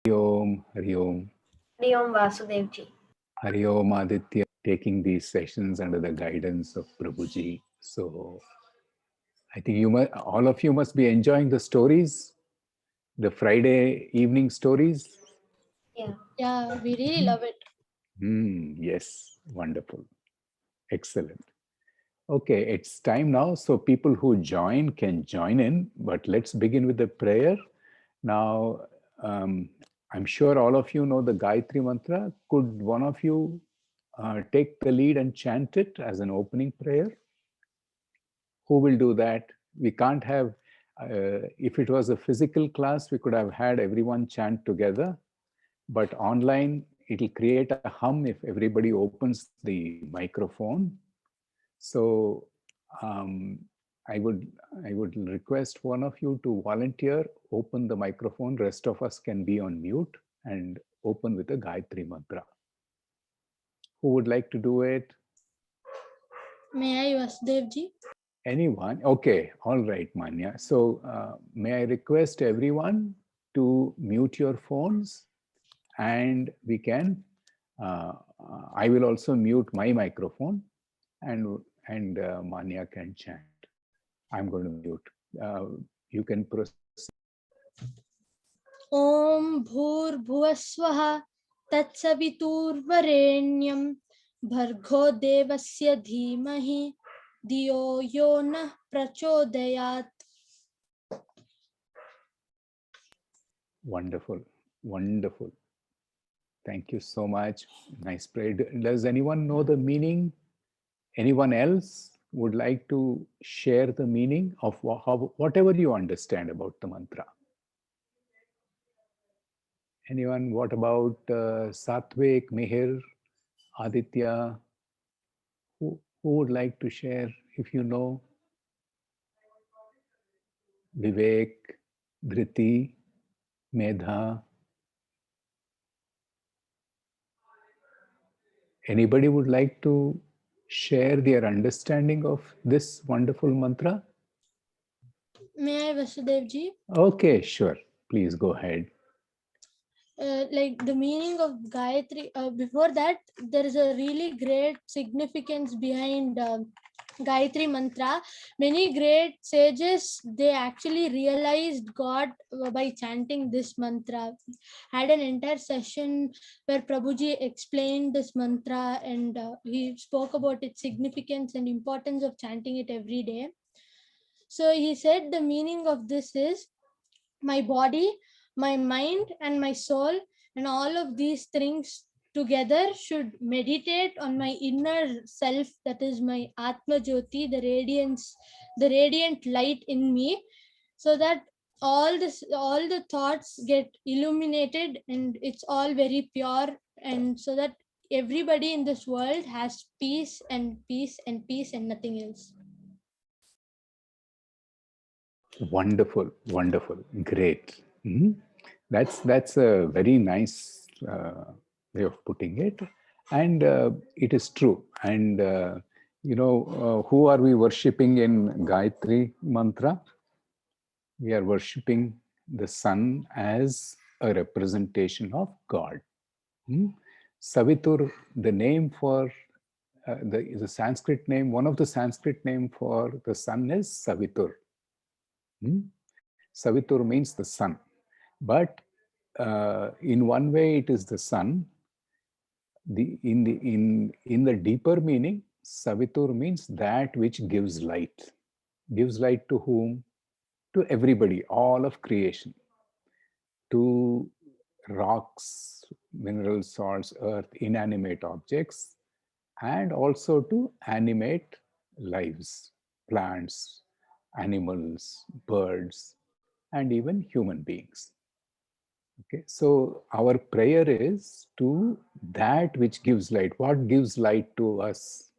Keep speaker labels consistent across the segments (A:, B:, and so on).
A: Hari Om,
B: Hari Om Vasudevji.
A: Hari Om Aditya, taking these sessions under the guidance of Prabhuji. So I think all of you must be enjoying the stories, the Friday evening stories.
B: Yeah.
C: Yeah, we really love it.
A: Yes, wonderful. Excellent. Okay, it's time now. So people who join can join in, but let's begin with the prayer. Now, I'm sure all of you know the Gayatri Mantra. Could one of you take the lead and chant it as an opening prayer? Who will do that? We can't have, if it was a physical class, we could have had everyone chant together, but online, it'll create a hum if everybody opens the microphone. So I would request one of you to volunteer, open the microphone. Rest of us can be on mute and open with the Gayatri Mantra. Who would like to do it?
C: May I, Vasudevji?
A: Anyone? Okay, all right, Manya. So may I request everyone to mute your phones, and we can, I will also mute my microphone, and Manya can chant. I'm going to mute. You can proceed.
C: ॐ भूर्भुवस्वः तत्सवितुर्वरेण्यं भर्गो देवस्य धीमहि धियो यो नः प्रचोदयात्.
A: Wonderful, wonderful. Thank you so much. Nice prayer. Does anyone know the meaning? Anyone else would like to share the meaning of whatever you understand about the mantra? Anyone? What about Satvik, Mihir, Aditya? Who would like to share if you know? Vivek, Dhriti, Medha. Anybody would like to share their understanding of this wonderful mantra?
C: May I, Vasudevji?
A: Okay, sure. Please go ahead.
C: Like the meaning of Gayatri, before that, there is a really great significance behind Gayatri Mantra. Many great sages, they actually realized God by chanting this mantra. Had an entire session where Prabhuji explained this mantra, and he spoke about its significance and importance of chanting it every day. So he said the meaning of this is my body, my mind, and my soul, and all of these things together should meditate on my inner self, that is my Atma Jyoti, the radiance, the radiant light in me, so that all the thoughts get illuminated and it's all very pure, and so that everybody in this world has peace and peace and peace and nothing else.
A: Wonderful, wonderful, great. That's a very nice way of putting it, and it is true. And who are we worshipping in Gayatri Mantra? We are worshipping the sun as a representation of God. Savitur, the name for the Sanskrit name, one of the Sanskrit name for the sun is Savitur. Savitur means the sun, but in one way it is the sun. In the deeper meaning, Savitur means that which gives light. Gives light to whom? To everybody, all of creation, to rocks, minerals, salts, earth, inanimate objects, and also to animate lives, plants, animals, birds, and even human beings. Okay, so our prayer is to that which gives light. What gives light to us?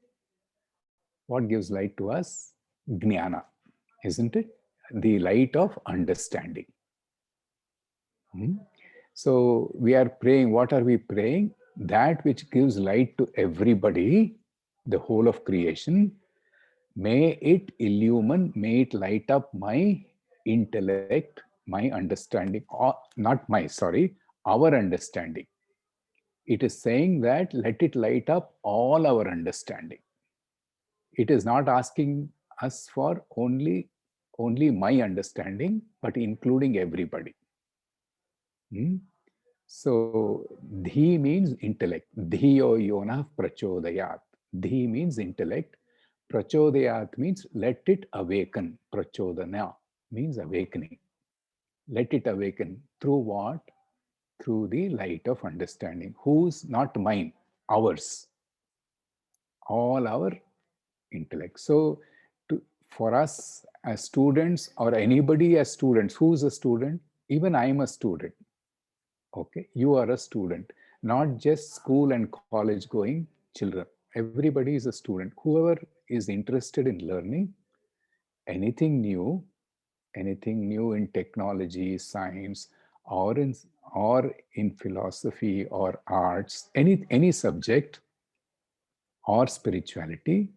A: What gives light to us? Jnana, isn't it? The light of understanding. So we are praying, what are we praying? That which gives light to everybody, the whole of creation, may it illumine, may it light up my intellect, my understanding, or not my, sorry, our understanding. It is saying that let it light up all our understanding. It is not asking us for only my understanding, but including everybody. Hmm? So, dhi means intellect. Dhiyo yona prachodayat. Dhi means intellect. Prachodayat means let it awaken. Prachodana means awakening. Let it awaken. Through what? Through the light of understanding. Whose? Not mine, ours. All our intellect. So, for us as students, or anybody as students, who's a student? Even I'm a student. Okay, you are a student, not just school and college going children. Everybody is a student. Whoever is interested in learning anything new, anything new in technology, science, or in philosophy or arts, any subject or spirituality,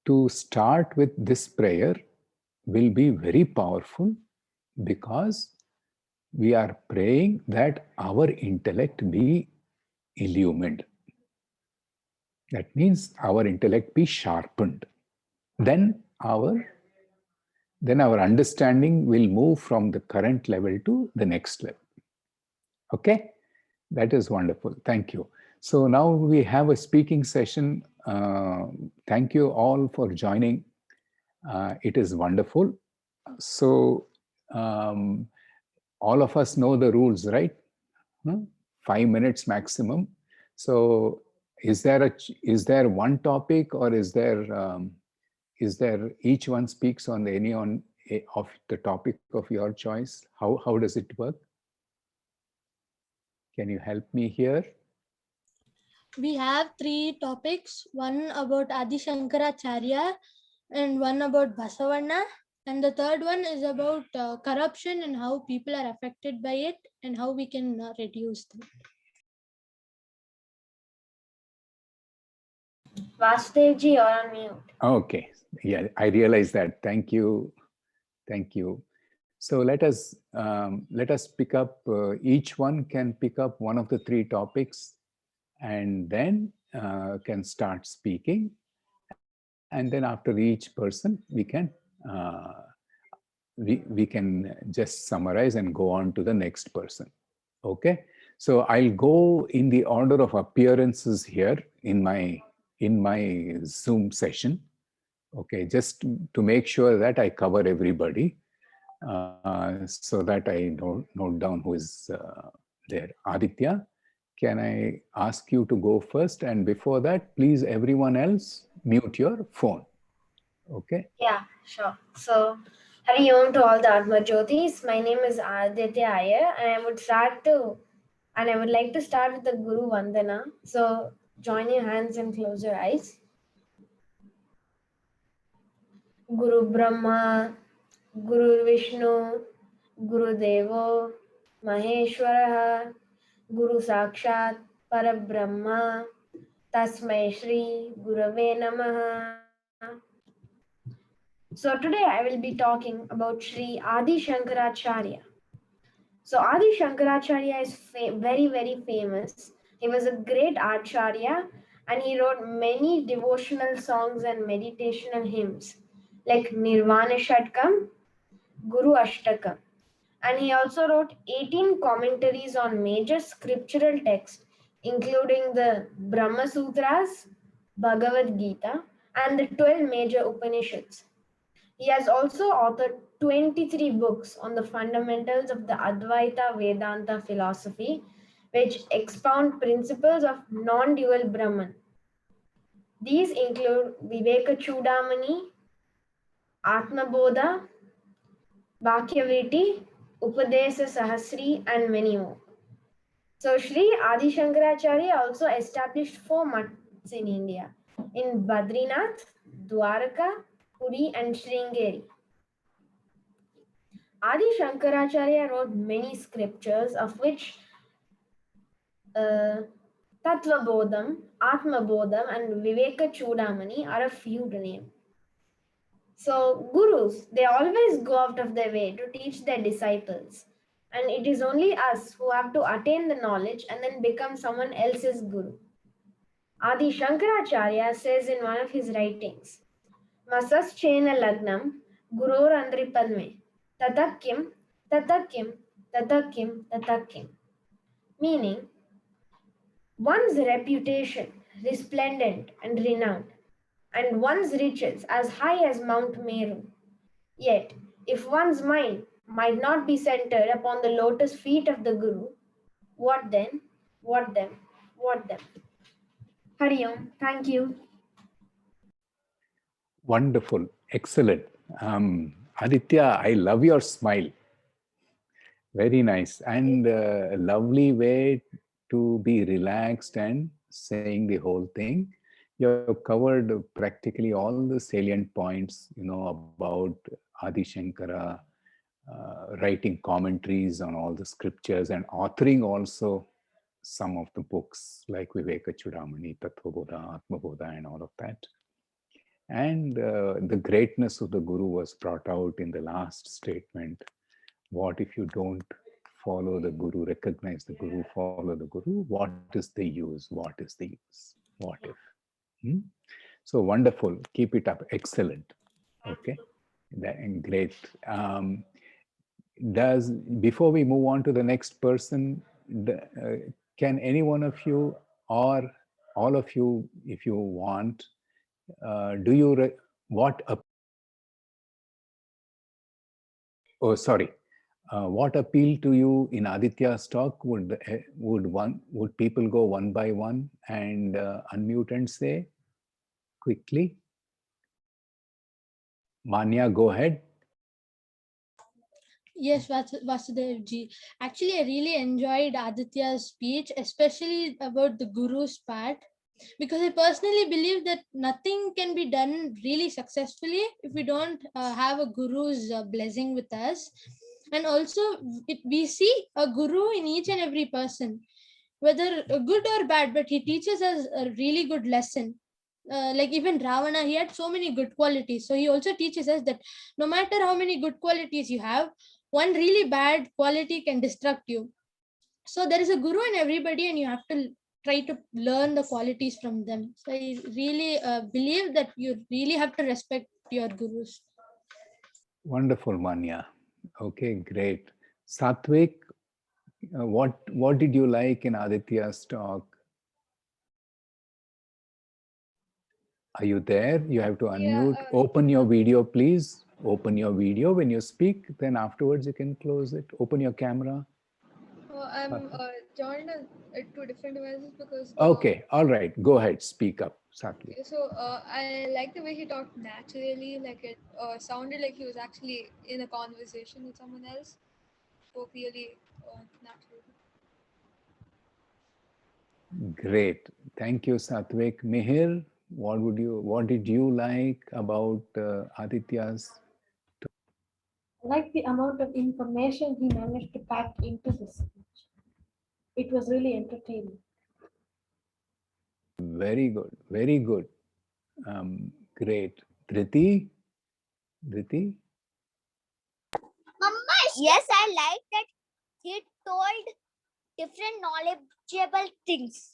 A: to start with this prayer will be very powerful, because we are praying that our intellect be illumined. That means our intellect be sharpened. Then our understanding will move from the current level to the next level. Okay, that is wonderful. Thank you. So now we have a speaking session. Thank you all for joining. It is wonderful. So um, all of us know the rules, right? 5 minutes maximum. So is there one topic, or is there each one speaks on any on of the topic of your choice? How does it work? Can you help me here?
C: We have three topics, one about Adi Shankaracharya and one about Basavanna, and the third one is about corruption and how people are affected by it and how we can reduce them.
B: Vasudevji, you're on mute.
A: Okay, yeah, I realize that. Thank you. Thank you. So let us pick up. Each one can pick up one of the three topics, and then can start speaking. And then after each person, uh, we can just summarize and go on to the next person. Okay. So I'll go in the order of appearances here in my Zoom session. Okay, just to make sure that I cover everybody, so that I note down who is there. Aditya, can I ask you to go first? And before that, please, everyone else, mute your phone. Okay.
B: Yeah, sure. So, Hari Om to all the Atma Jyotis. My name is Aditya Iyer, and I would like to start with the Guru Vandana. So, join your hands and close your eyes. Guru Brahma, Guru Vishnu, Guru Devo, Maheshwara, Guru Sakshat, Parabrahma, Tasmai Shri, Gurave Namaha. So today I will be talking about Shri Adi Shankaracharya. So Adi Shankaracharya is very famous. He was a great acharya, and he wrote many devotional songs and meditational hymns like Nirvana Shatkam, Guru Ashtakam. And he also wrote 18 commentaries on major scriptural texts, including the Brahma Sutras, Bhagavad Gita, and the 12 major Upanishads. He has also authored 23 books on the fundamentals of the Advaita Vedanta philosophy, which expound principles of non dual Brahman. These include Viveka Chudamani, Atmabodha, Bhakyaviti, Upadesa Sahasri, and many more. So, Sri Adi Shankaracharya also established 4 mats in India, in Badrinath, Dwaraka, Puri, and Sringeri. Adi Shankaracharya wrote many scriptures, of which Tattvabodham, Atmabodham, and Viveka Chudamani are a few to name. So, gurus, they always go out of their way to teach their disciples. And it is only us who have to attain the knowledge and then become someone else's guru. Adi Shankaracharya says in one of his writings, Masas Chena Lagnam Guror Andripadme Tatakim Tatakim Tatakim Tatakim. Meaning, one's reputation resplendent and renowned, and one's riches as high as Mount Meru. Yet, if one's mind might not be centered upon the lotus feet of the Guru, what then? What then? What then? Hari Om. Thank you.
A: Wonderful. Excellent. Aditya, I love your smile. Very nice. And a lovely way to be relaxed and saying the whole thing. You have covered practically all the salient points, about Adi Shankara, writing commentaries on all the scriptures and authoring also some of the books like Viveka Chudamani, Tattvabodha, Atmabodha, and all of that. And the greatness of the Guru was brought out in the last statement. What if you don't follow the Guru, recognize the Guru, follow the Guru? What is the use? What is the use? What if? Hmm? So wonderful. Keep it up. Excellent. Okay. Great. Before we move on to the next person, can any one of you or all of you, if you want, do you what sorry, what appealed to you in Aditya's talk? Would people go one by one and unmute and say quickly? Manya, go ahead.
C: Yes, Vasudev ji. Actually, I really enjoyed Aditya's speech, especially about the Guru's part, because I personally believe that nothing can be done really successfully if we don't have a Guru's blessing with us. And also, we see a Guru in each and every person, whether good or bad, but he teaches us a really good lesson. Like even Ravana, he had so many good qualities. So he also teaches us that no matter how many good qualities you have, one really bad quality can destruct you. So there is a guru in everybody, and you have to try to learn the qualities from them. So I really believe that you really have to respect your gurus.
A: Wonderful, Manya. Okay, great. Satvik, what did you like in Aditya's talk? Are you there? You have to unmute. Open your video, please. Open your video when you speak. Then afterwards you can close it. Open your camera.
D: I'm joined to different devices because.
A: Okay, all right. Go ahead. Speak up, Satvik.
D: So I like the way he talked naturally. Like it sounded like he was actually in a conversation with someone else. Spoke really naturally.
A: Great. Thank you, Satvik. Mihir, what did you like about Aditya's?
E: I like the amount of information he managed to pack into this speech. It was really entertaining.
A: Very good. Very good. Great. Dhriti? Dhriti?
F: Yes, I like that he told different knowledgeable things.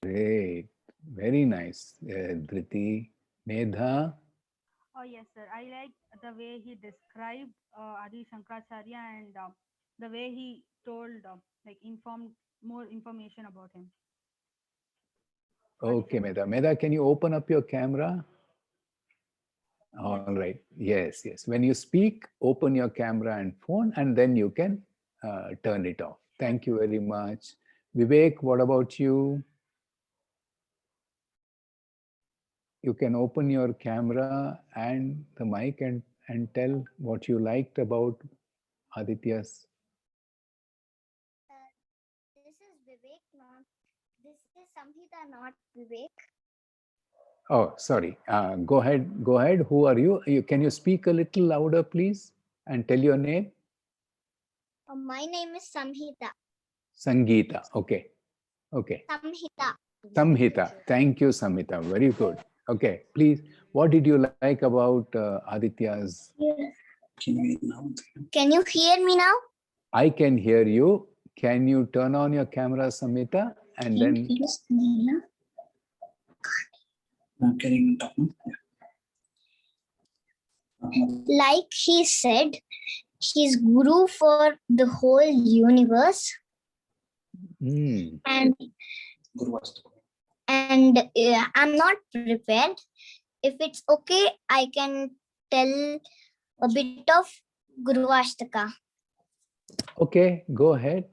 A: Great. Very nice. Dhriti. Medha?
G: Oh, yes, sir. I like the way he described Adi Shankaracharya and the way he told, informed more information about him.
A: Okay, Medha. Medha, can you open up your camera? All right. Yes, yes. When you speak, open your camera and phone, and then you can turn it off. Thank you very much. Vivek, what about you? You can open your camera and the mic and tell what you liked about Aditya's.
F: This is Vivek, not this is Samhita, not Vivek.
A: Oh, sorry. Go ahead. Go ahead. Who are you? Can you speak a little louder, please, and tell your name?
F: My name is Samhita.
A: Sangeeta. Okay. Okay.
F: Samhita.
A: Samhita. Thank you, Samhita. Very good. Okay. Please, what did you like about Aditya's?
F: Can you hear me now?
A: I can hear you. Can you turn on your camera, Samita? And then
F: like he said, he's guru for the whole universe.
A: Mm.
F: And I'm not prepared. If it's okay, I can tell a bit of Guru Ashtaka.
A: Okay, go ahead.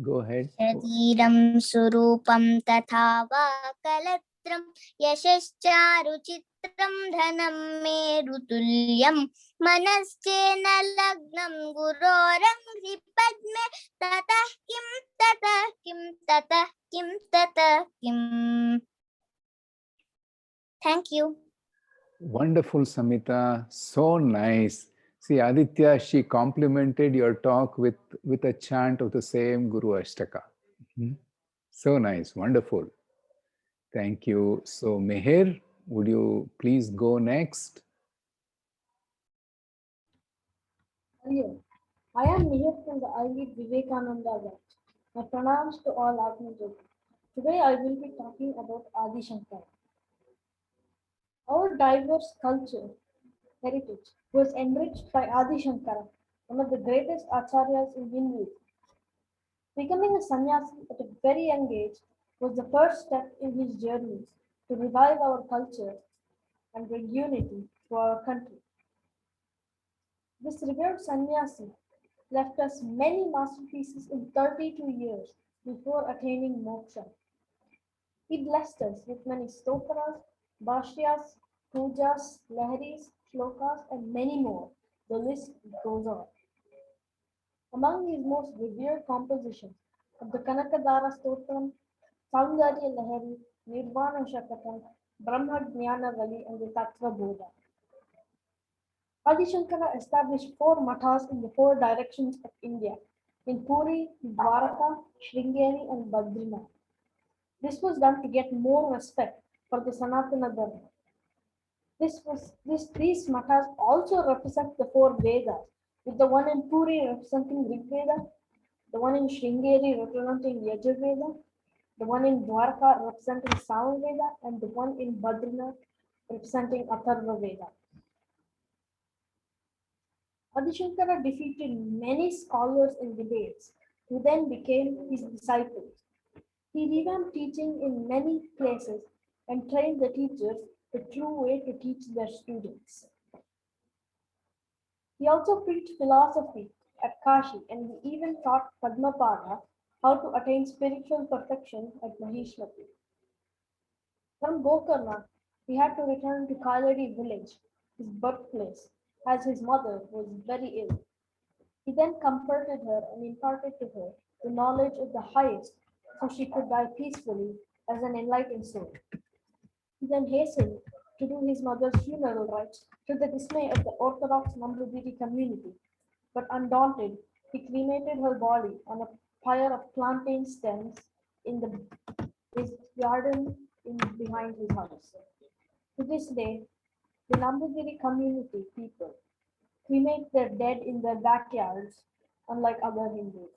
A: Go ahead.
F: Shariram surupam tatha va kalatram yashascharuchitram dhanam me rutulyam manaschena lagnam guroranghi padme tatah kim tatah kim tatah kim tatah kim. Thank you.
A: Wonderful, Samita. So nice. See, Aditya, she complimented your talk with a chant of the same Guru Ashtaka. Mhm. So nice. Wonderful. Thank you. So, Meher, would you please go next?
E: Hello, I am Mihir from the Ivy Vivekananda Batch. My pranams to all Atmajoti. Today I will be talking about Adi Shankara. Our diverse culture heritage was enriched by Adi Shankara, one of the greatest acharyas in Hinduism. Becoming a sannyasi at a very young age was the first step in his journey to revive our culture and bring unity to our country. This revered sannyasi left us many masterpieces in 32 years before attaining moksha. He blessed us with many stotras, bhashyas, pujas, laharis, shlokas, and many more. The list goes on. Among his most revered compositions are the Kanakadara Stotram, Saundarya Lahari, Nirvana Shakatam, Brahma Jnana Vali, and the Tattva Bodha. Adi Shankara established four mathas in the four directions of India in Puri, Dwaraka, Sringeri, and Badrinath. This was done to get more respect for the Sanatana Dharma. These mathas also represent the four Vedas, with the one in Puri representing Rig Veda, the one in Sringeri representing Yajurveda, the one in Dwarka representing Samaveda, and the one in Badrinath representing Atharva Veda. Adi Shankara defeated many scholars in debates, who then became his disciples. He revamped teaching in many places and trained the teachers the true way to teach their students. He also preached philosophy at Kashi, and he even taught Padmapada how to attain spiritual perfection at Maheshwati. From Gokarna, he had to return to Kaladi village, his birthplace, as his mother was very ill. He then comforted her and imparted to her the knowledge of the highest, so she could die peacefully as an enlightened soul. He then hastened to do his mother's funeral rites to the dismay of the Orthodox Nambudiri community. But undaunted, he cremated her body on a pyre of plantain stems in his garden behind his house. To this day, the Nambudiri community people cremate their dead in their backyards, unlike other Hindus.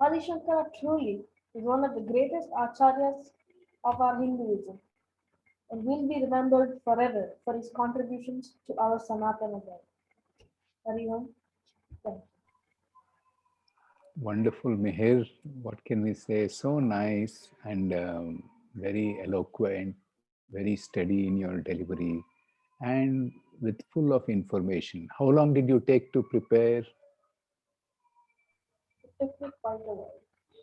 E: Adi Shankara truly is one of the greatest acharyas of our Hinduism and will be remembered forever for his contributions to our Sanatana Dharma. Hari Om. Thank you.
A: Wonderful, Meher. What can we say? So nice and very eloquent, very steady in your delivery, and with full of information. How long did you take to prepare?
E: It took me quite a while.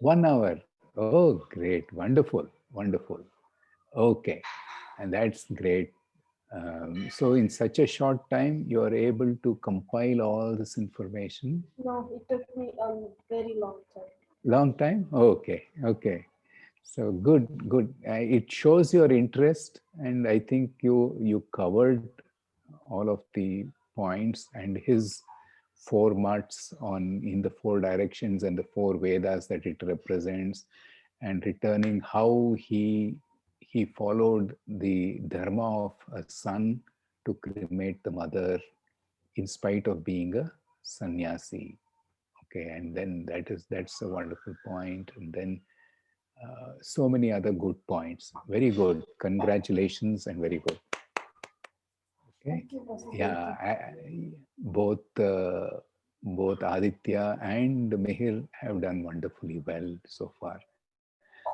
A: 1 hour. Oh, great. Wonderful. Wonderful. Okay. And that's great. So, in such a short time, you are able to compile all this information.
E: No, it took me a very long time.
A: Long time? Okay. Okay. So good, good. It shows your interest, and I think you covered all of the points and his formats on in the four directions and the four Vedas that it represents, and returning how he followed the dharma of a son to cremate the mother in spite of being a sannyasi. Okay, and then that's a wonderful point. And then so many other good points. Very good. Congratulations and very good. Okay.
E: Thank you,
A: Yeah,
E: Vasudeva.
A: both Aditya and Mihir have done wonderfully well so far.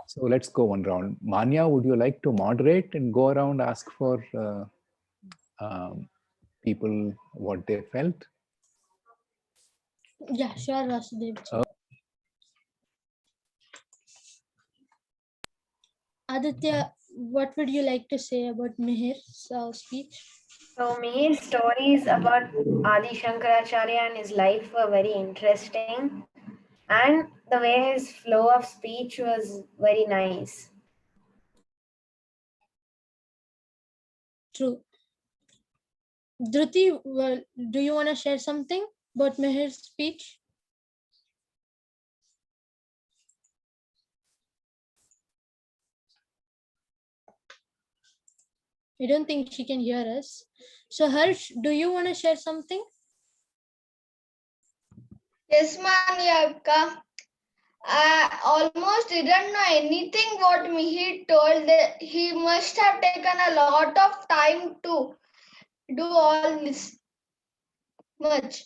A: So let's go one round. Manya, would you like to moderate and go around ask for um, people what they felt?
C: Yeah, sure, Vasudev. Aditya, what would you like to say about Mihir's speech?
B: So Mihir's stories about Adi Shankaracharya and his life were very interesting, and the way his flow of speech was very nice.
C: True. Dhruti, do you want to share something about Mihir's speech? I don't think she can hear us. So Harsh, do you want to share something?
H: Yes, Manyaka. I almost didn't know anything what he told. He must have taken a lot of time to do all this much.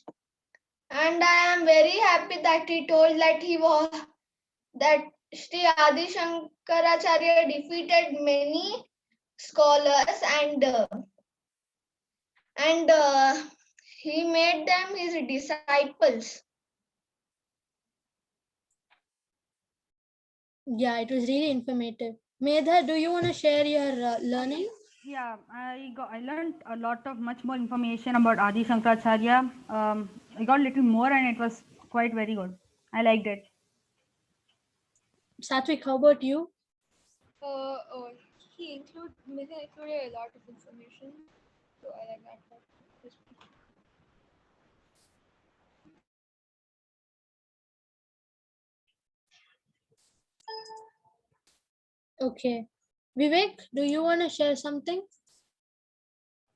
H: And I am very happy that he told that he was that Sri Adi Shankaracharya defeated many scholars and he made them his disciples.
C: Yeah, it was really informative. Medha, do you want to share your learning?
G: Yeah, I learned a lot of much more information about Adi Shankaracharya. I got a little more, and it was quite very good. I liked it.
C: Satvik, how about you?
D: He included a lot of information, so I like that part.
C: Okay. Vivek, do you want to share something?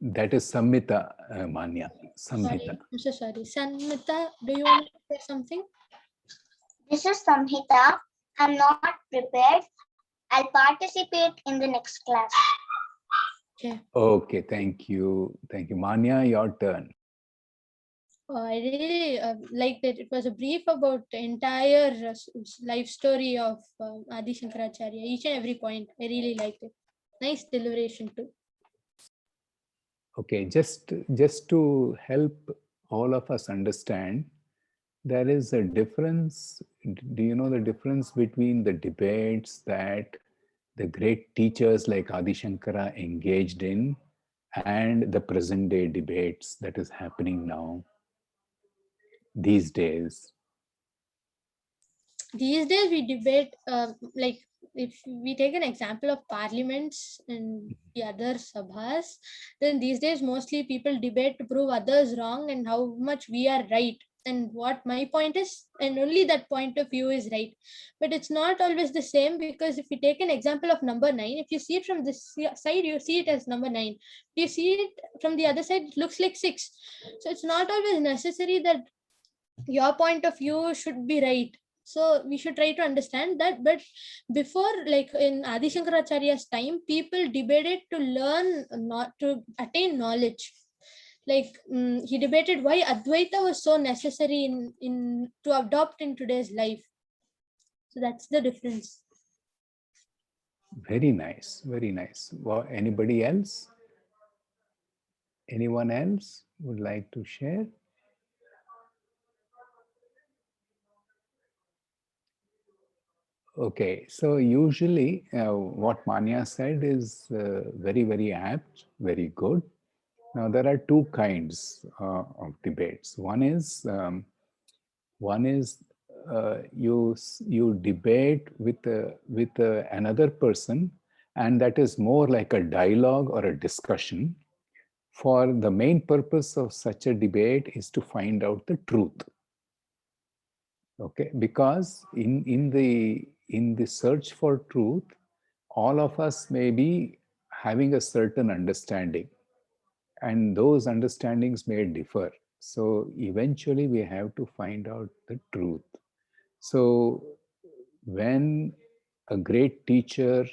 A: That is Samhita, Manya.
C: Sorry,
A: Samhita.
C: I'm so sorry. Sanmita, do you want to share something?
F: This is Samhita. I'm not prepared. I'll participate in the next class.
C: Okay.
A: Okay, thank you. Thank you. Manya, your turn.
C: I really liked it. It was a brief about the entire life story of Adi Shankaracharya, each and every point. I really liked it. Nice deliberation too.
A: Okay, just to help all of us understand, there is a difference. Do you know the difference between the debates that the great teachers like Adi Shankara engaged in and the present day debates that is happening now these days?
C: These days we debate like if we take an example of parliaments and the other sabhas, then these days mostly people debate to prove others wrong and how much we are right and what my point is, and only that point of view is right. But it's not always the same, because if you take an example of number 9, if you see it from this side, you see it as number 9. If you see it from the other side, it looks like 6. So it's not always necessary that your point of view should be right. So we should try to understand that. But before, like in Adi Shankaracharya's time, people debated to learn, not to attain knowledge. Like he debated why Advaita was so necessary in to adopt in today's life. So that's the difference.
A: Very nice, very nice. Well, anybody else? Anyone else would like to share? Okay, so usually what Manya said is very, very apt, very good. Now there are two kinds of debates. One is you debate with another person, and that is more like a dialogue or a discussion. For the main purpose of such a debate is to find out the truth. Okay, because in the search for truth, all of us may be having a certain understanding, and those understandings may differ. So eventually we have to find out the truth. So when a great teacher,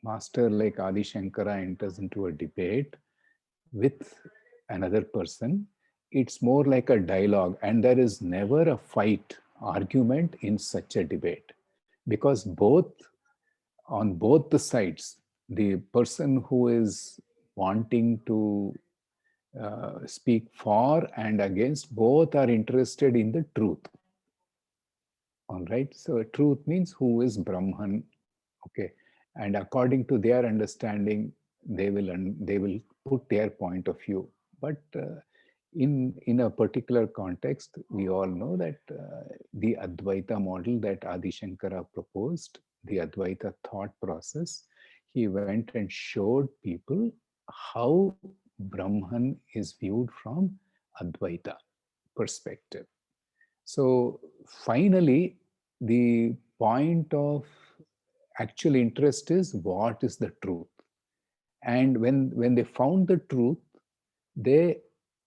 A: master like Adi Shankara enters into a debate with another person, it's more like a dialogue, and there is never a fight, argument in such a debate, because on both the sides, the person who is wanting to speak for and against, both are interested in the truth. All right. So truth means who is Brahman. Okay. And according to their understanding, they will put their point of view. But in a particular context, we all know that the Advaita model that Adi Shankara proposed, the Advaita thought process, he went and showed people how Brahman is viewed from Advaita perspective. So finally, the point of actual interest is what is the truth. And when they found the truth, they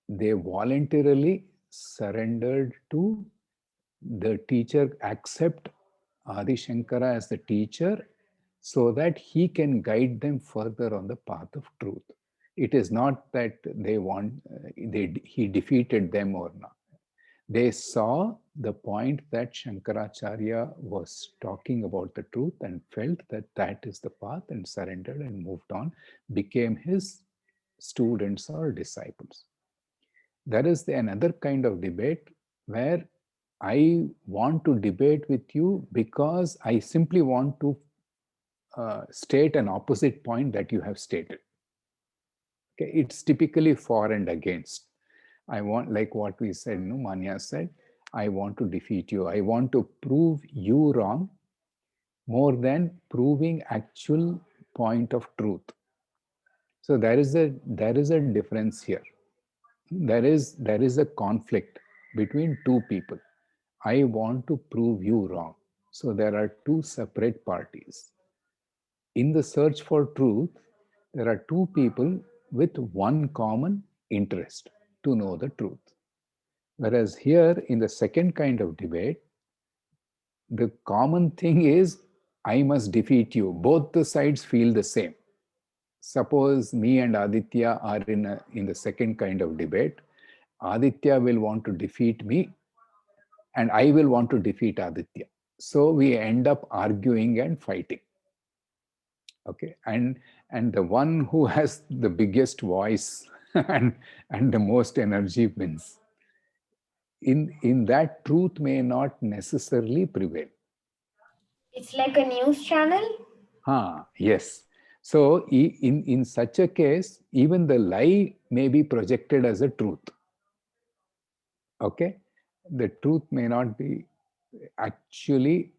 A: they voluntarily surrendered to the teacher, accept Adi Shankara as the teacher, so that he can guide them further on the path of truth. It is not that he defeated them or not. They saw the point that Shankaracharya was talking about the truth and felt that that is the path, and surrendered and moved on, became his students or disciples. There is another kind of debate where I want to debate with you because I simply want to state an opposite point that you have stated. Okay, it's typically for and against. I want, like what we said, no, Manya said, I want to defeat you. I want to prove you wrong more than proving actual point of truth. So there is a difference here. There is a conflict between two people. I want to prove you wrong. So there are two separate parties. In the search for truth, there are two people with one common interest, to know the truth. Whereas here in the second kind of debate, the common thing is I must defeat you. Both the sides feel the same. Suppose me and Aditya are in the second kind of debate. Aditya will want to defeat me, and I will want to defeat Aditya. So we end up arguing and fighting. Okay, and the one who has the biggest voice and the most energy wins. In that, truth may not necessarily prevail.
B: It's like a news channel.
A: Yes. So in such a case, even the lie may be projected as a truth. Okay, the truth may not be actually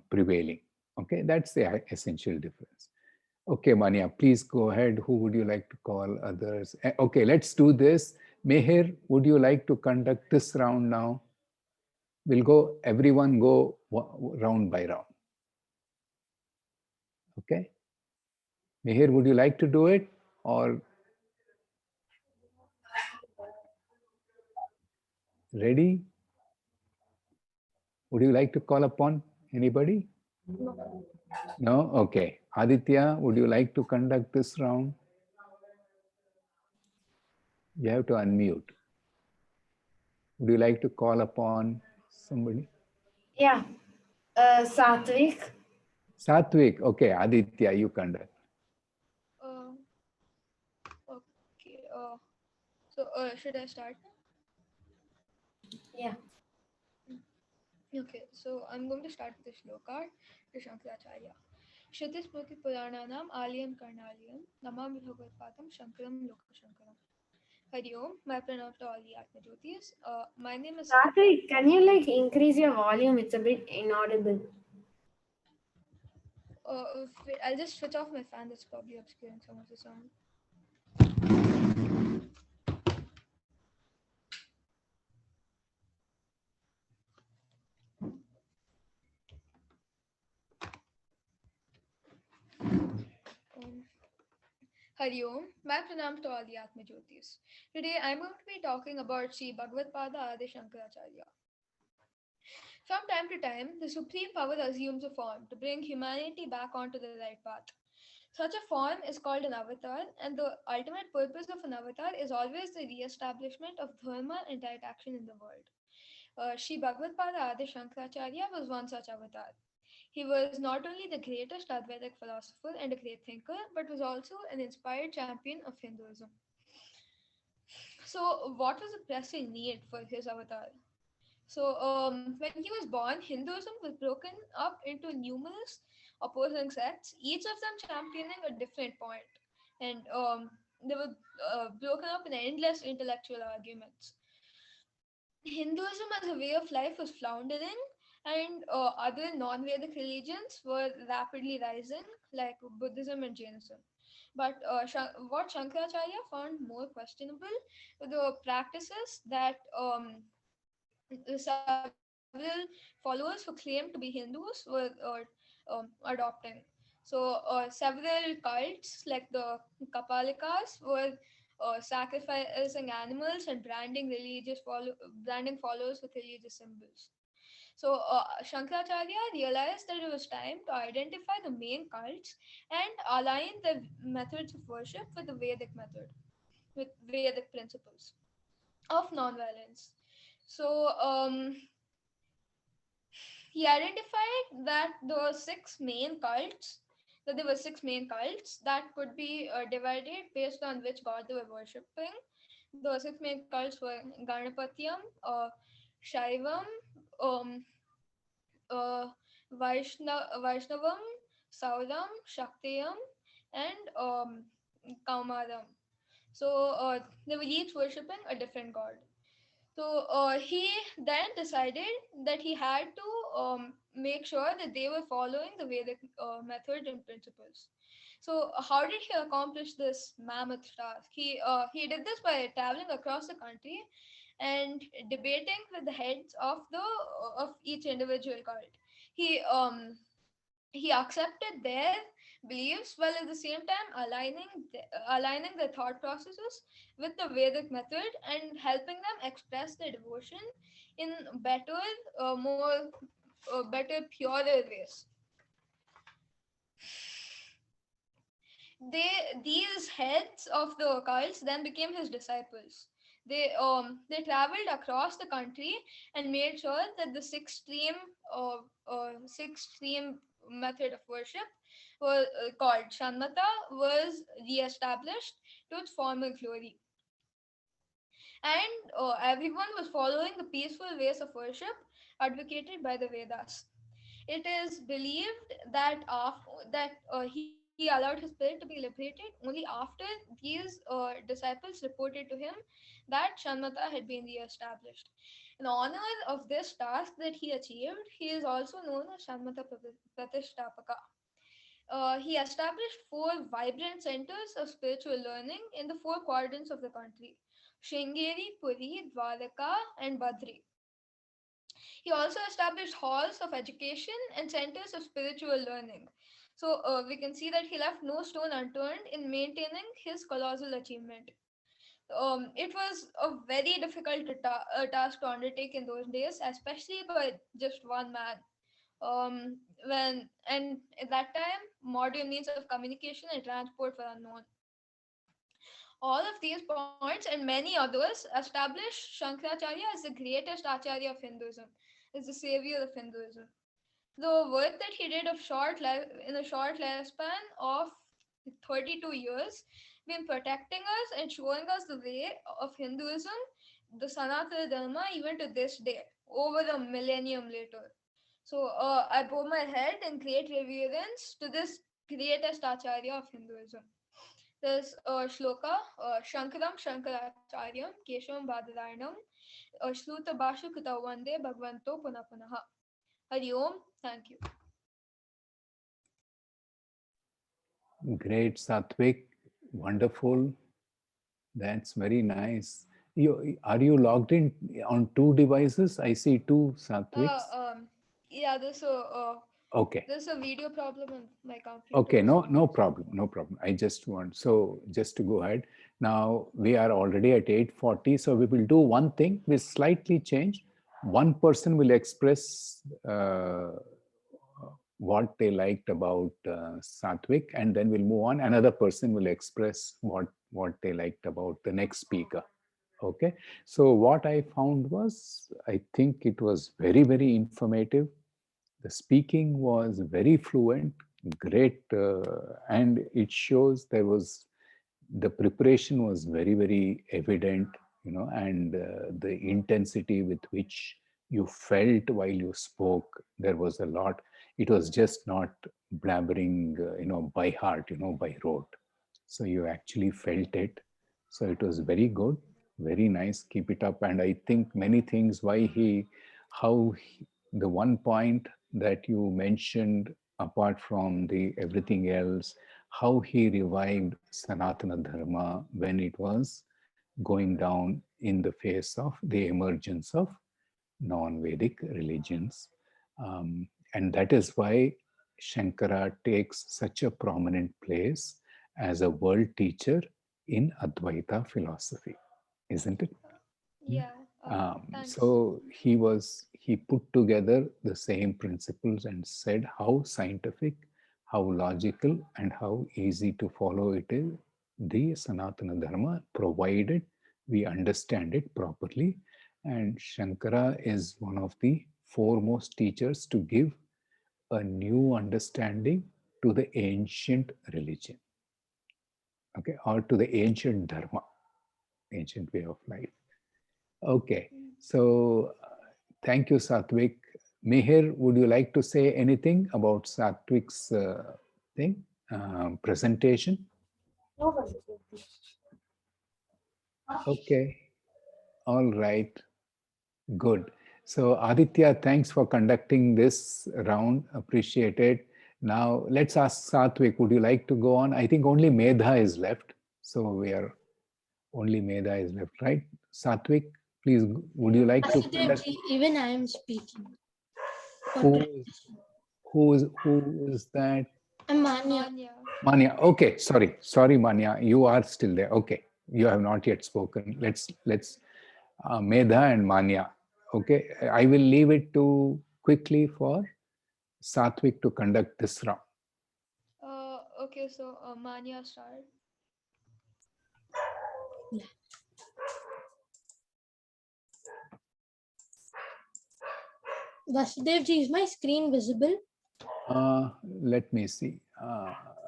A: prevailing. Okay, that's the essential difference. Okay, Mania, please go ahead. Who would you like to call others? Okay, let's do this. Meher, would you like to conduct this round now? We'll go, everyone go round by round. Okay. Meher, would you like to do it? Or ready? Would you like to call upon anybody? No? Okay. Aditya, would you like to conduct this round? You have to unmute. Would you like to call upon somebody?
B: Yeah. Satvik.
A: Satvik. Okay, Aditya, you conduct.
D: Okay. Should I start?
B: Yeah.
D: Okay, so I'm going to start with the shloka to Shankaracharya. Shrutismriti Purananam Aliyam Karnaliyam Namami Bhagavad Shankaram Lokashankaram. Hari Om, my pranam to all the Atmajyotis. My name is
B: Satvik, can you increase your volume? It's a bit inaudible.
D: I'll just switch off my fan, that's probably obscuring some of the sound. Hari Om, my pranam to all the Atmajyotis. Today I'm going to be talking about Sri Bhagavad Pada Adi Shankaracharya. From time to time, the supreme power assumes a form to bring humanity back onto the right path. Such a form is called an avatar, and the ultimate purpose of an avatar is always the re-establishment of dharma and right action in the world. Sri Bhagavad Pada Adi Shankaracharya was one such avatar. He was not only the greatest Advaitic philosopher and a great thinker, but was also an inspired champion of Hinduism. So, what was the pressing need for his avatar? So, when he was born, Hinduism was broken up into numerous opposing sects, each of them championing a different point, and they were broken up in endless intellectual arguments. Hinduism as a way of life was floundering, and other non Vedic religions were rapidly rising, like Buddhism and Jainism. But what Shankaracharya found more questionable were the practices that several followers who claimed to be Hindus were adopting. So, several cults like the Kapalikas were sacrificing animals and branding followers with religious symbols. So, Shankaracharya realized that it was time to identify the main cults and align the methods of worship with the Vedic method, with Vedic principles of non-violence. So, he identified that there were six main cults that could be divided based on which god they were worshipping. The six main cults were Ganapatyam, Shaivam, um, uh, Vaishnavam, Sauram, Shaktiyam, and Kaumaram. So they were each worshipping a different god. So he then decided that he had to make sure that they were following the Vedic method and principles. So how did he accomplish this mammoth task? He did this by traveling across the country and debating with the heads of each individual cult. He um, he accepted their beliefs while at the same time aligning their thought processes with the Vedic method and helping them express their devotion in better, better, purer ways. These heads of the cults then became his disciples. They traveled across the country and made sure that the six stream method of worship was called Shanmata was re-established to its former glory, and everyone was following the peaceful ways of worship advocated by the Vedas. It is believed that he allowed his spirit to be liberated only after these disciples reported to him that Shanmata had been re-established. In honor of this task that he achieved, he is also known as Shanmata Pratishtapaka. He established four vibrant centers of spiritual learning in the four quadrants of the country: Shringeri, Puri, Dwaraka, and Badri. He also established halls of education and centers of spiritual learning. So we can see that he left no stone unturned in maintaining his colossal achievement. It was a very difficult task to undertake in those days, especially by just one man. And at that time, modern means of communication and transport were unknown. All of these points and many others establish Shankaracharya as the greatest Acharya of Hinduism, as the savior of Hinduism. The work that he did in a short lifespan of 32 years, been protecting us and showing us the way of Hinduism, the Sanatana Dharma, even to this day, over a millennium later. So I bow my head in great reverence to this greatest Acharya of Hinduism. There's shloka, Shankaram Shankaracharyam, Keshavam Badarayanam, Shruta Bhasha Kritavande Bhagvanto Punapanaha. Hari Om. Thank you.
A: Great, Satvik. Wonderful. That's very nice. Are you logged in on two devices? I see two Satviks.
D: Yeah, there's a
A: Okay.
D: There's a video problem on my computer.
A: Okay, no,
D: so
A: no problem, no problem. I just want, so just to go ahead. Now we are already at 8:40, so we will do one thing. We slightly change. One person will express what they liked about Satwik, and then we'll move on. Another person will express what they liked about the next speaker. Okay, so what I found was, I think it was very, very informative. The speaking was very fluent, great, and it shows there was, the preparation was very, very evident, and the intensity with which you felt while you spoke, there was a lot. It was just not blabbering, by heart, by rote. So you actually felt it. So it was very good, very nice. Keep it up. And I think many things why the one point that you mentioned, apart from the everything else, how he revived Sanatana Dharma when it was going down in the face of the emergence of non-Vedic religions. And that is why Shankara takes such a prominent place as a world teacher in Advaita philosophy, isn't it?
D: yeah, thanks.
A: So he put together the same principles and said how scientific, how logical, and how easy to follow it is, the Sanatana Dharma, provided we understand it properly. And Shankara is one of the foremost teachers to give a new understanding to the ancient religion, okay, or to the ancient Dharma, ancient way of life. Okay, so thank you, Satwik. Mihir, would you like to say anything about Satwik's presentation?
E: No worries.
A: Okay, all right, good. So Aditya, thanks for conducting this round. Appreciate it. Now let's ask Satwik, would you like to go on? I think only Medha is left. So only Medha is left, right? Satwik, please, would you like to conduct?
C: Vasudevji, even I am speaking.
A: Who is that?
C: I'm Manya.
D: Manya.
A: Manya. Okay, sorry, Manya. You are still there. Okay, you have not yet spoken. Let's Medha and Manya. Okay, I will leave it to quickly for Satwik to conduct this round.
D: Okay, so Manya start.
C: Vasudevji, is my screen visible?
A: Let me see.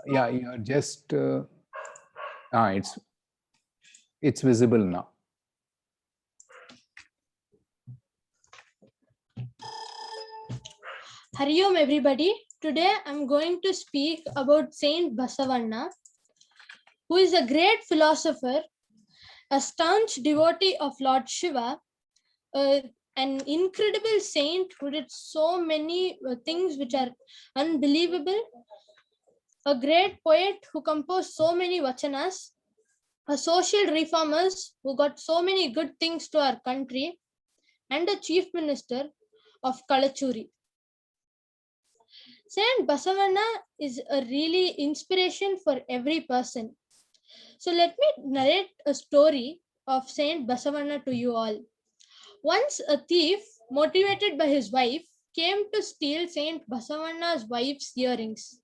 A: Yeah, you're just. It's visible now.
C: Hari Om, everybody. Today I'm going to speak about Saint Basavanna, who is a great philosopher, a staunch devotee of Lord Shiva, an incredible saint who did so many things which are unbelievable, a great poet who composed so many vachanas, a social reformer who got so many good things to our country, and a chief minister of Kalachuri. Saint Basavanna is a really inspiration for every person. So let me narrate a story of Saint Basavanna to you all. Once a thief, motivated by his wife, came to steal Saint Basavanna's wife's earrings.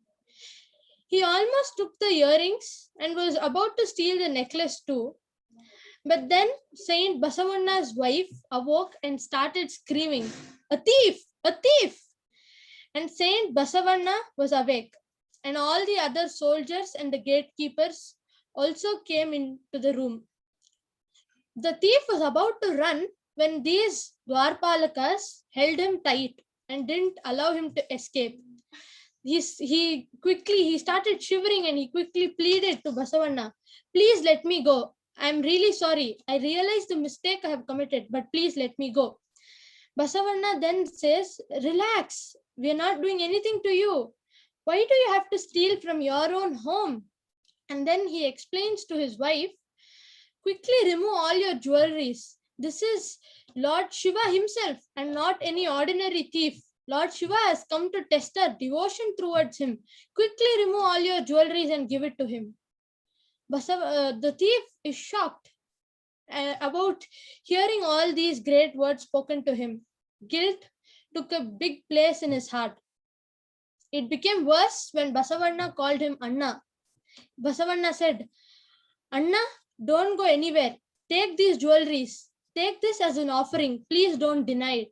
C: He almost took the earrings and was about to steal the necklace too. But then Saint Basavanna's wife awoke and started screaming, "A thief! A thief!" And Saint Basavanna was awake, and all the other soldiers and the gatekeepers also came into the room. The thief was about to run when these Dwarpalakas held him tight and didn't allow him to escape. He started shivering and he quickly pleaded to Basavanna, "Please let me go. I'm really sorry. I realize the mistake I have committed, but please let me go." Basavanna then says, "Relax. We are not doing anything to you. Why do you have to steal from your own home?" And then he explains to his wife, "Quickly remove all your jewelries. This is Lord Shiva himself and not any ordinary thief. Lord Shiva has come to test our devotion towards him. Quickly remove all your jewelries and give it to him. The thief is shocked about hearing all these great words spoken to him. Guilt took a big place in his heart. It became worse when Basavanna called him Anna. Basavanna said, Anna, don't go anywhere. Take these jewelries. Take this as an offering. Please don't deny it.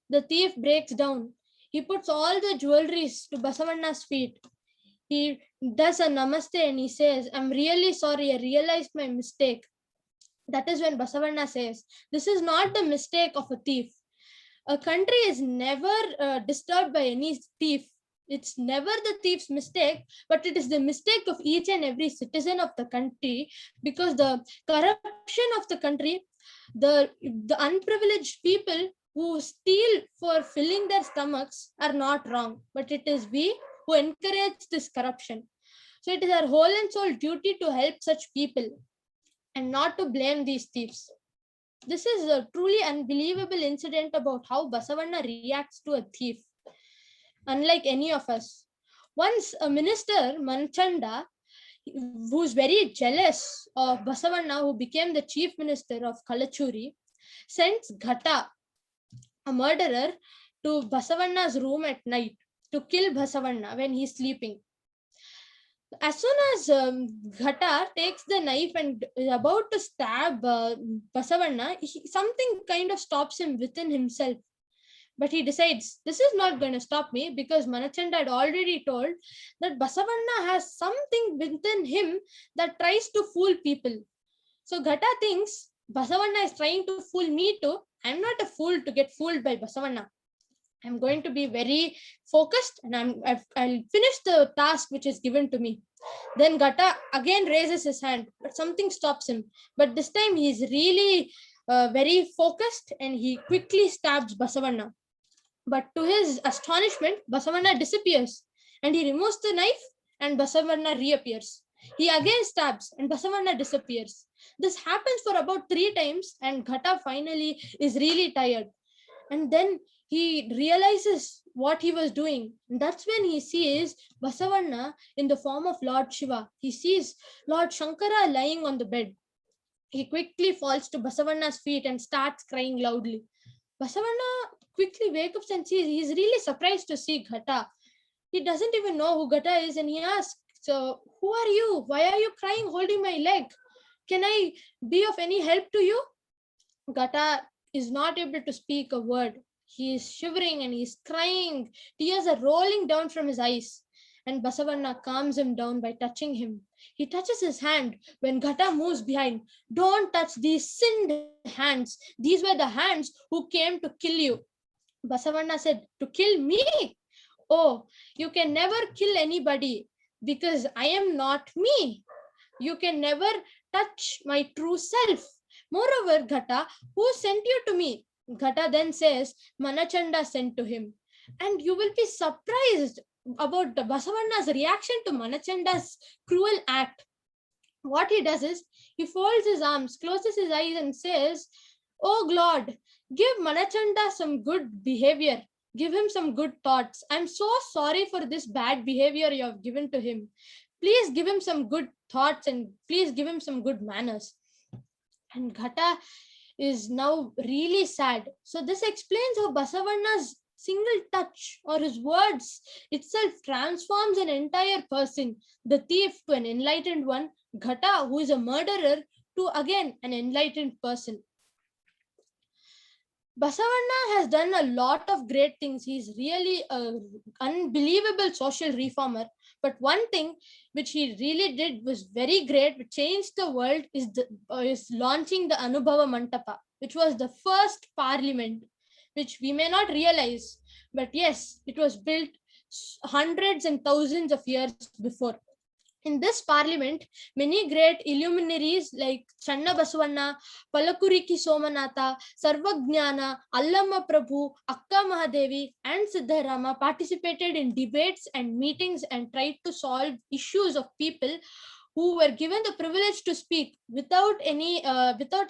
C: The thief breaks down. He puts all the jewelries to Basavanna's feet. He does a namaste and he says, I'm really sorry. I realized my mistake. That is when Basavanna says, this is not the mistake of a thief. A country is never disturbed by any thief. It's never the thief's mistake, but it is the mistake of each and every citizen of the country, because the corruption of the country, the unprivileged people who steal for filling their stomachs are not wrong, but it is we who encourage this corruption. So it is our whole and soul duty to help such people and not to blame these thieves. This is a truly unbelievable incident about how Basavanna reacts to a thief, unlike any of us. Once a minister, Manchanda, who's very jealous of Basavanna, who became the chief minister of Kalachuri, sends Ghata, a murderer, to Basavanna's room at night to kill Basavanna when he's sleeping. As soon as Ghata takes the knife and is about to stab Basavanna, something kind of stops him within himself. But he decides, this is not going to stop me, because Manchanda had already told that Basavanna has something within him that tries to fool people. So Ghata thinks Basavanna is trying to fool me too. I'm not a fool to get fooled by Basavanna. I'm going to be very focused and I'll finish the task which is given to me. Then Ghata again raises his hand, but something stops him. But this time he's really very focused and he quickly stabs Basavanna. But to his astonishment, Basavanna disappears and he removes the knife and Basavanna reappears. He again stabs and Basavanna disappears. This happens for about 3 times and Ghata finally is really tired. And then he realizes what he was doing. And that's when he sees Basavanna in the form of Lord Shiva. He sees Lord Shankara lying on the bed. He quickly falls to Basavanna's feet and starts crying loudly. Basavanna quickly wakes up and sees, he's really surprised to see Ghata. He doesn't even know who Ghata is and he asks, so who are you? Why are you crying holding my leg? Can I be of any help to you? Ghata is not able to speak a word. He is shivering and he's crying. Tears are rolling down from his eyes. And Basavanna calms him down by touching him. He touches his hand when Ghata moves behind. Don't touch these sinned hands. These were the hands who came to kill you. Basavanna said, to kill me? Oh, you can never kill anybody because I am not me. You can never touch my true self. Moreover, Ghata, who sent you to me? Ghata then says, Manchanda sent to him. And you will be surprised about Basavanna's reaction to Manachanda's cruel act. What he does is, he folds his arms, closes his eyes and says, oh Lord, give Manachanda some good behavior. Give him some good thoughts. I'm so sorry for this bad behavior you have given to him. Please give him some good thoughts and please give him some good manners. And Ghata is now really sad. So this explains how Basavanna's single touch or his words itself transforms an entire person, the thief to an enlightened one, Ghata, who is a murderer, to again an enlightened person. Basavanna has done a lot of great things. He's really an unbelievable social reformer. But one thing which he really did was very great, which changed the world, is launching the Anubhavamantapa, which was the first parliament, which we may not realize. But yes, it was built hundreds and thousands of years before. In this parliament, many great illuminaries like Channa Basavanna, Palakuriki Somanatha, Sarvagnana, Allamma Prabhu, Akka Mahadevi, and Siddharama participated in debates and meetings and tried to solve issues of people who were given the privilege to speak without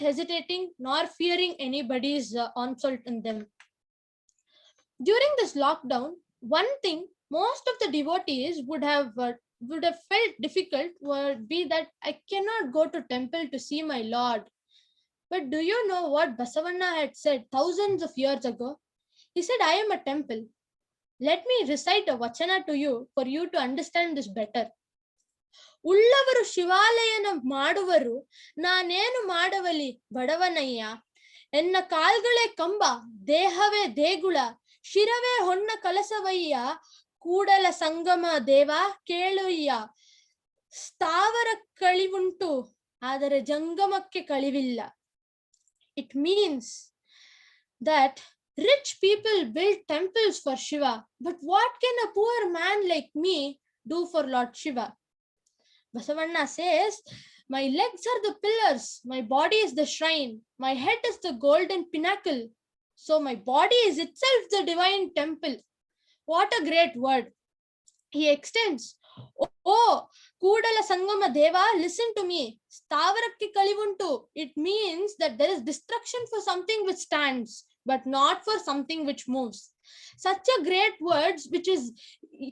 C: hesitating nor fearing anybody's onslaught in them. During this lockdown, one thing most of the devotees would have felt difficult would be that I cannot go to temple to see my Lord. But do you know what Basavanna had said thousands of years ago? He said, I am a temple. Let me recite a vachana to you for you to understand this better. ಉಳ್ಳವರು ಶಿವಾಲಯನ ಮಾಡುವರು ನಾನೇನು ಮಾಡವಲಿ ಬಡವನಯ್ಯ ಎನ್ನ ಕಾಲ್ಗಳೇ ಕಂಬ ದೇಹವೇ ದೇಗುಳ ಶಿರವೇ ಹೊನ್ನ ಕಲಸವಯ್ಯ ಕೂಡಲ ಸಂಗಮ ದೇವ ಕೇಳುಯ್ಯ ಸ್ಥಾವರ ಕಳಿವುಂಟು ಆದರೆ ಜಂಗಮಕ್ಕೆ ಕಳಿವಿಲ್ಲ. It means that rich people build temples for Shiva, but what can a poor man like me do for Lord Shiva? Basavanna says, my legs are the pillars, my body is the shrine, my head is the golden pinnacle. So my body is itself the divine temple. What a great word. He extends, oh, Kudala Sangama Deva, listen to me. Stavarakke Kalivuntu. It means that there is destruction for something which stands, but not for something which moves. Such a great words, which is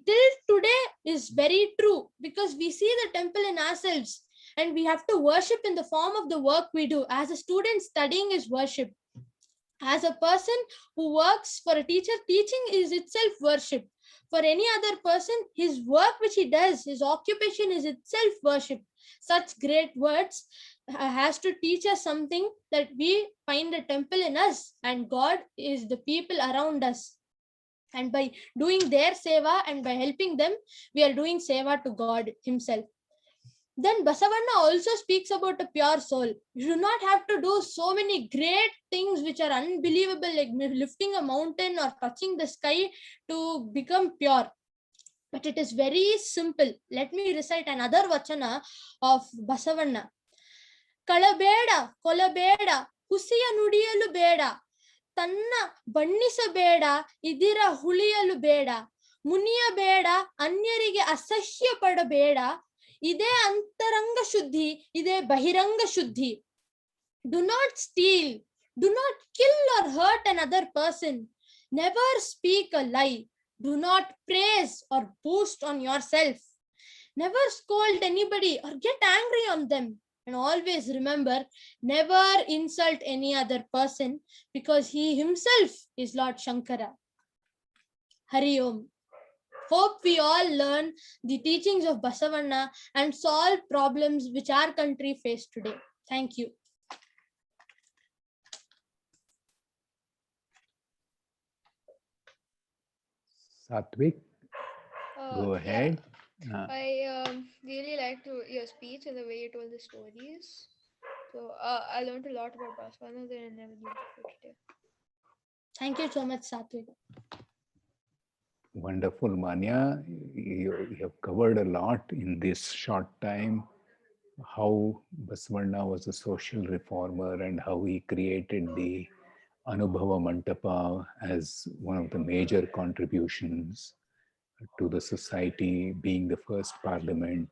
C: till today is very true, because we see the temple in ourselves and we have to worship in the form of the work we do. As a student, studying is worship. As a person who works for a teacher, teaching is itself worship. For any other person, his work which he does, his occupation is itself worship. Such great words has to teach us something, that we find a temple in us and God is the people around us. And by doing their seva and by helping them, we are doing seva to God himself. Then Basavanna also speaks about a pure soul. You do not have to do so many great things which are unbelievable, like lifting a mountain or touching the sky to become pure. But it is very simple. Let me recite another vachana of Basavanna. ಕಳಬೇಡ ಕೊಲಬೇಡ ಹುಸಿಯ ನುಡಿಯಲು ಬೇಡ ತನ್ನ ಬಣ್ಣಿಸಬೇಡ ಇದಿರ ಹುಳಿಯಲು ಬೇಡ ಮುನಿಯಬೇಡ ಅನ್ಯರಿಗೆ ಅಸಹ್ಯ ಪಡಬೇಡ ಇದೇ ಅಂತರಂಗ ಶುದ್ಧಿ ಇದೇ ಬಹಿರಂಗ ಶುದ್ಧಿ. Do not steal, do not kill or hurt another person, never speak a lie, do not praise or boast on yourself, never scold anybody or get angry on them, and always remember, never insult any other person, because he himself is Lord Shankara. Hari Om. Hope we all learn the teachings of Basavanna and solve problems which our country face today. Thank you.
A: Satvik, go
D: Yeah,
A: ahead.
D: I really liked your speech and the way you told the stories. So I learned a lot about Basavanna that I never knew before today.
C: Thank you so much, Satvik.
A: Wonderful, Manya. You have covered a lot in this short time. How Basavanna was a social reformer and how he created the Anubhavamantapa as one of the major contributions to the society, being the first parliament,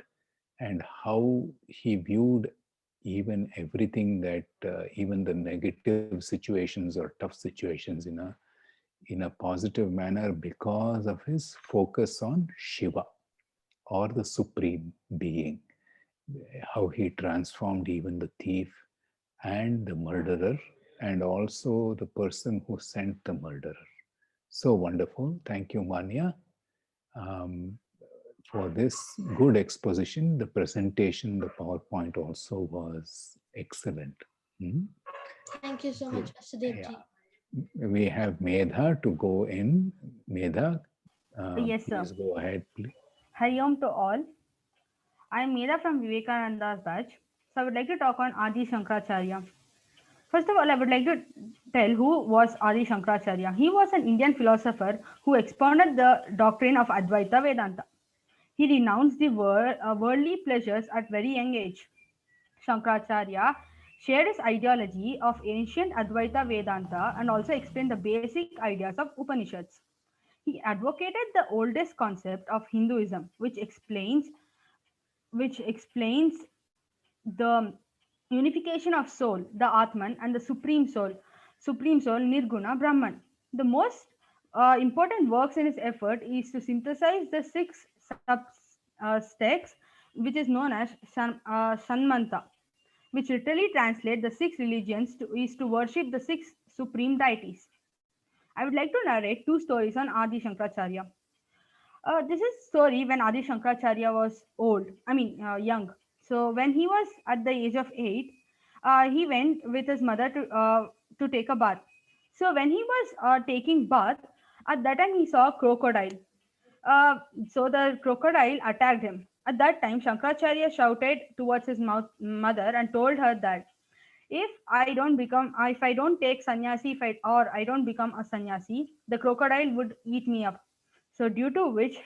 A: and how he viewed even everything that even the negative situations or tough situations in a positive manner because of his focus on Shiva or the supreme being. How he transformed even the thief and the murderer and also the person who sent the murderer. So wonderful. Thank you, Manya, for this good exposition. The presentation, the PowerPoint also was excellent.
C: Thank you so much, Vasudevji.
A: Yeah. We have Medha to go in. Medha,
G: Yes, sir.
A: please go ahead, please.
G: Hari Om to all. I am Meera from Vivekananda's batch. So I would like to talk on Adi Shankaracharya. First of all, I would like to tell who was Adi Shankaracharya. He was an Indian philosopher who expounded the doctrine of Advaita Vedanta. He renounced the worldly pleasures at very young age. Shankaracharya shared his ideology of ancient Advaita Vedanta and also explained the basic ideas of Upanishads. He advocated the oldest concept of Hinduism, which explains the unification of soul, the Atman, and the supreme soul, Nirguna Brahman. The most important works in his effort is to synthesize the six texts, which is known as Sanmanta, which literally translate the six religions is to worship the six supreme deities. I would like to narrate two stories on Adi Shankaracharya. This is story when Adi Shankaracharya was old, young. So when he was at the age of 8, he went with his mother to take a bath. So when he was taking bath, at that time he saw a crocodile. Uh, so the crocodile attacked him. At that time, Shankaracharya shouted towards his mother and told her that if I don't take sannyasi, or I don't become a sannyasi, the crocodile would eat me up. So due to which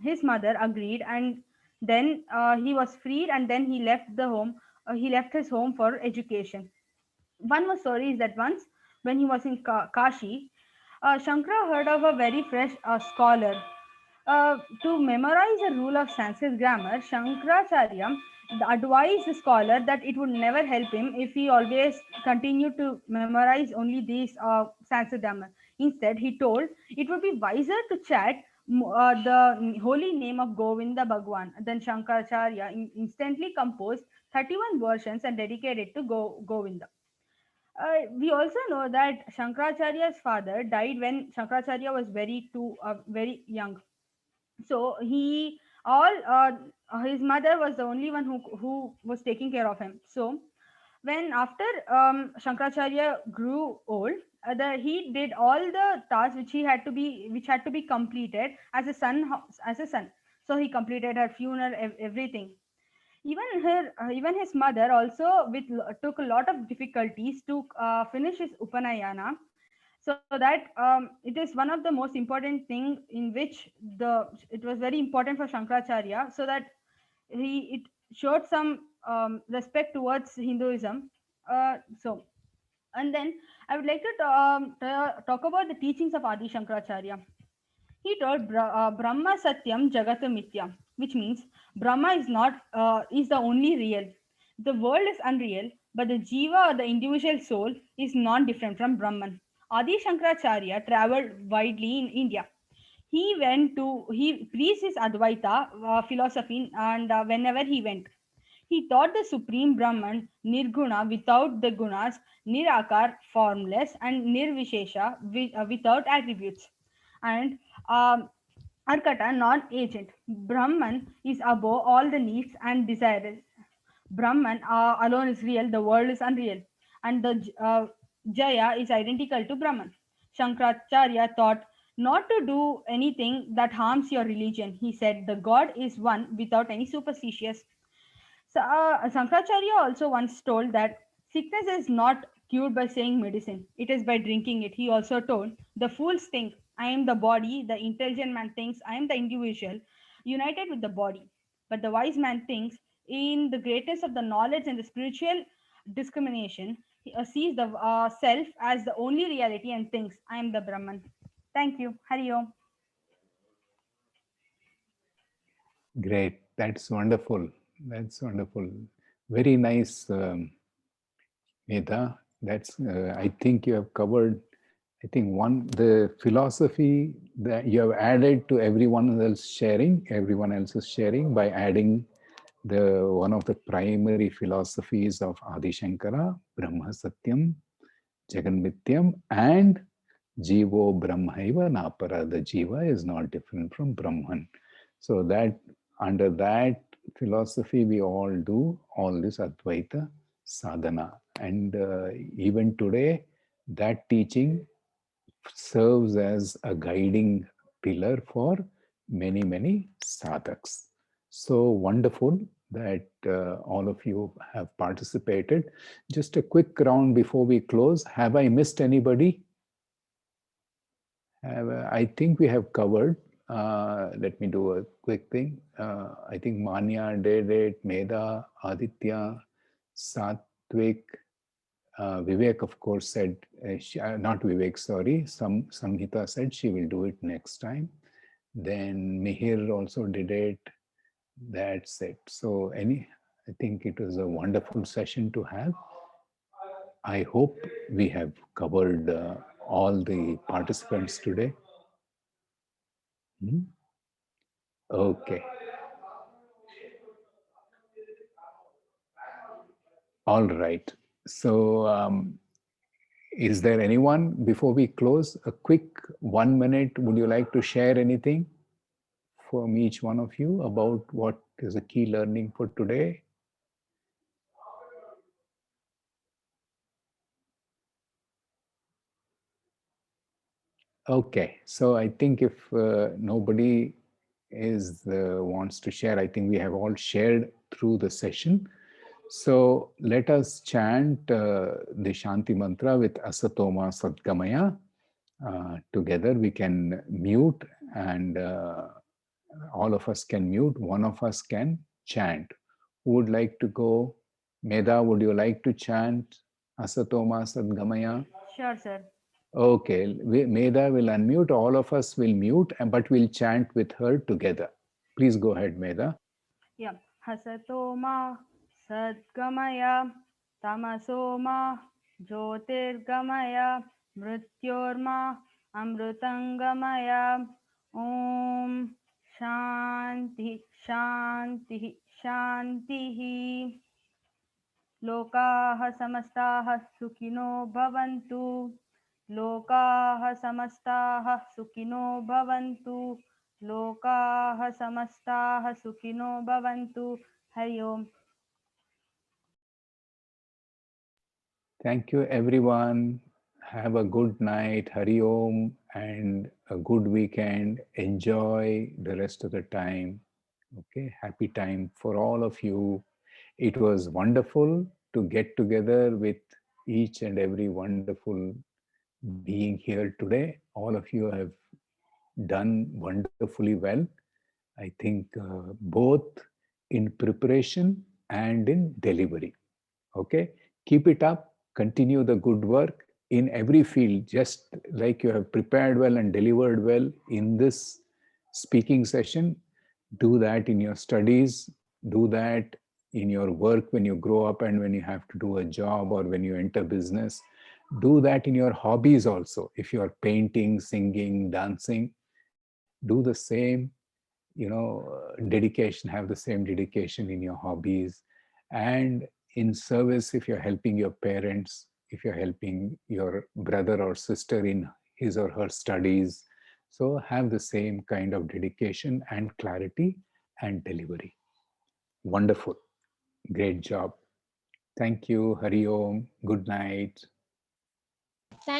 G: his mother agreed, and then he was freed, and then he left the home. He left his home for education. One more story is that once when he was in Kashi, Shankara heard of a very fresh scholar. To memorize a rule of Sanskrit grammar, Shankaracharya advised the scholar that it would never help him if he always continued to memorize only these Sanskrit grammar. Instead, he told it would be wiser to chant the holy name of Govinda Bhagwan. Then Shankaracharya instantly composed 31 versions and dedicated to Govinda. We also know that Shankaracharya's father died when Shankaracharya was very young. So he all his mother was the only one who was taking care of him. So when after Shankaracharya grew old, he did all the tasks which had to be completed as a son. So he completed her funeral, everything. Even his mother also took a lot of difficulties to finish his Upanayana, so that it is one of the most important thing in which it was very important for Shankaracharya, so that it showed some respect towards Hinduism. So and then I would like to talk about the teachings of Adi Shankaracharya. He told Brahma Satyam Jagata Mithya, which means Brahma is the only real. The world is unreal, but the jiva or the individual soul is non-different from Brahman. Adi Shankaracharya traveled widely in India. He preached his Advaita philosophy, and whenever he went, he taught the supreme Brahman, Nirguna without the gunas, Nirakar formless, and Nirvishesha without attributes, and um, Arkata non-agent. Brahman is above all the needs and desires. Brahman alone is real, the world is unreal, and the Jaya is identical to Brahman. Shankaracharya thought not to do anything that harms your religion. He said the God is one without any superstitious. So, Shankaracharya also once told that sickness is not cured by saying medicine, it is by drinking it. He also told, the fools think I am the body, the intelligent man thinks I am the individual, united with the body. But the wise man thinks in the greatness of the knowledge and the spiritual discrimination, he sees the self as the only reality and thinks I am the Brahman. Thank you. Hari Om.
A: Great. That's wonderful. That's wonderful. Very nice, Medha. That's. I think you have covered. I think the philosophy that you have added to everyone else's sharing by adding the one of the primary philosophies of Adi Shankara, Brahma Satyam, Jaganmityam, and Jivo Brahmaiva Napara. The Jiva is not different from Brahman. So that under that philosophy, we all do all this Advaita sadhana. And even today, that teaching serves as a guiding pillar for many, many sadhaks. So wonderful that all of you have participated. Just a quick round before we close. Have I missed anybody? I think we have covered. Let me do a quick thing. I think Manya did it, Medha, Aditya, Satvik, Vivek, of course, said, not Vivek, sorry, Samhita said she will do it next time. Then Mihir also did it. That's it. So, I think it was a wonderful session to have. I hope we have covered all the participants today. Hmm? Okay. All right. So, is there anyone before we close? A quick 1 minute. Would you like to share anything from each one of you about what is a key learning for today? Okay, so I think if nobody is wants to share, I think we have all shared through the session. So let us chant the Shanti mantra with Asatoma Sadgamaya. Together we can mute, and all of us can mute. One of us can chant. Who would like to go? Meda, would you like to chant Asatoma Sadgamaya?
G: Sure, sir.
A: Okay, Meda will unmute. All of us will mute, but we'll chant with her together. Please go ahead, Meda.
G: Yeah. Hasato ma sadgamaya tamaso ma jyotirgamaya mrityorma amrutangamaya. Om Shanti Shanti Shanti. लोकाः समस्ताः सुखिनो भवन्तु. लोकाः समस्ताः सुखिनो भवन्तु. लोकाः समस्ताः सुखिनो भवन्तु. हरि ओम.
A: Thank you, everyone. Have a good night. Hari Om, and a good weekend. Enjoy the rest of the time. Okay, happy time for all of you. It was wonderful to get together with each and every wonderful being here today. All of you have done wonderfully well. I think both in preparation and in delivery. Okay, keep it up, continue the good work in every field, just like you have prepared well and delivered well in this speaking session. Do that in your studies, do that in your work when you grow up and when you have to do a job or when you enter business. Do that in your hobbies also. If you are painting, singing, dancing, do the same, dedication, have the same dedication in your hobbies. And in service, if you're helping your parents, if you're helping your brother or sister in his or her studies, so have the same kind of dedication and clarity and delivery. Wonderful. Great job. Thank you. Hari Om. Good night.
C: Thank